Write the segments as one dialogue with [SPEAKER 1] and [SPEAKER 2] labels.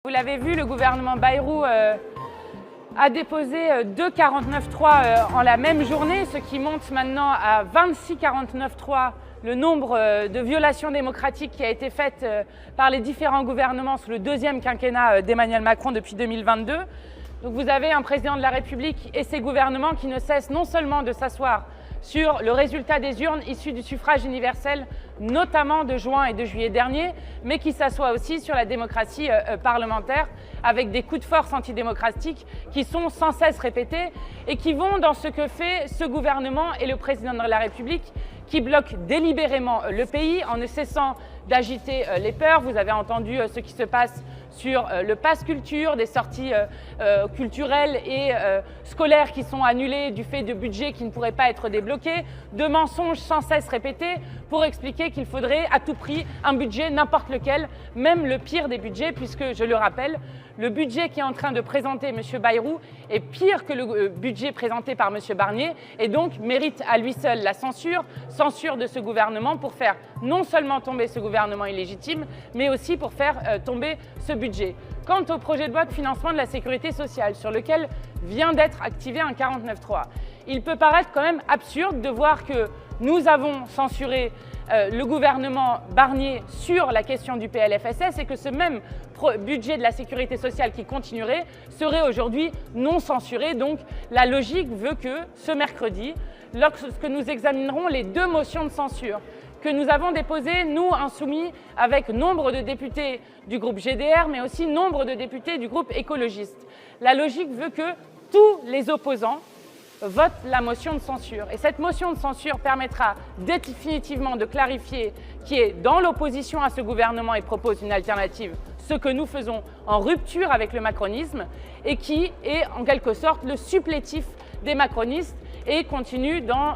[SPEAKER 1] Vous l'avez vu, le gouvernement Bayrou a déposé 2 49.3 en la même journée, ce qui monte maintenant à 26 49.3 le nombre de violations démocratiques qui a été faite par les différents gouvernements sous le deuxième quinquennat d'Emmanuel Macron depuis 2022. Donc vous avez un président de la République et ses gouvernements qui ne cessent non seulement de s'asseoir sur le résultat des urnes issues du suffrage universel, notamment de juin et de juillet dernier, mais qui s'assoit aussi sur la démocratie parlementaire avec des coups de force antidémocratiques qui sont sans cesse répétés et qui vont dans ce que fait ce gouvernement et le président de la République qui bloquent délibérément le pays en ne cessant d'agiter les peurs. Vous avez entendu ce qui se passe sur le pass culture, des sorties culturelles et scolaires qui sont annulées du fait de budgets qui ne pourraient pas être débloqués, de mensonges sans cesse répétés pour expliquer qu'il faudrait à tout prix un budget, n'importe lequel, même le pire des budgets, puisque, je le rappelle, le budget qui est en train de présenter M. Bayrou est pire que le budget présenté par M. Barnier et donc mérite à lui seul la censure de ce gouvernement pour faire non seulement tomber ce gouvernement illégitime, mais aussi pour faire tomber ce budget. Quant au projet de loi de financement de la sécurité sociale, sur lequel vient d'être activé un 49.3, il peut paraître quand même absurde de voir que nous avons censuré le gouvernement Barnier sur la question du PLFSS et que ce même budget de la sécurité sociale qui continuerait serait aujourd'hui non censuré. Donc la logique veut que ce mercredi, lorsque nous examinerons les 2 motions de censure que nous avons déposées, nous insoumis, avec nombre de députés du groupe GDR, mais aussi nombre de députés du groupe écologiste, la logique veut que tous les opposants vote la motion de censure. Et cette motion de censure permettra définitivement de clarifier qui est dans l'opposition à ce gouvernement et propose une alternative, ce que nous faisons en rupture avec le macronisme, et qui est en quelque sorte le supplétif des macronistes et continue dans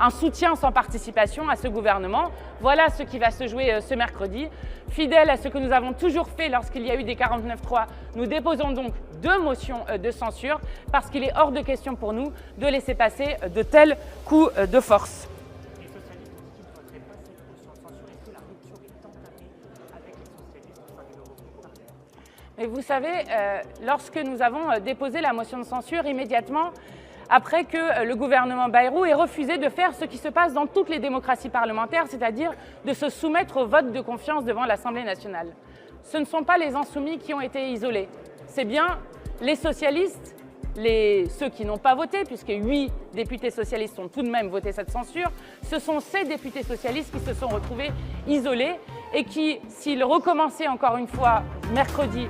[SPEAKER 1] un soutien sans participation à ce gouvernement. Voilà ce qui va se jouer ce mercredi. Fidèle à ce que nous avons toujours fait lorsqu'il y a eu des 49.3, nous déposons donc 2 motions de censure parce qu'il est hors de question pour nous de laisser passer de tels coups de force.
[SPEAKER 2] Les socialistes ont dit qu'ils ne voteraient pas cette motion de censure. Est-ce que la rupture est entamée avec les socialistes au sein du nouveau groupe parlementaire ?
[SPEAKER 1] Mais vous savez, lorsque nous avons déposé la motion de censure, immédiatement, après que le gouvernement Bayrou ait refusé de faire ce qui se passe dans toutes les démocraties parlementaires, c'est-à-dire de se soumettre au vote de confiance devant l'Assemblée nationale. Ce ne sont pas les insoumis qui ont été isolés, c'est bien les socialistes, ceux qui n'ont pas voté, puisque 8 députés socialistes ont tout de même voté cette censure, ce sont ces députés socialistes qui se sont retrouvés isolés et qui, s'ils recommençaient encore une fois mercredi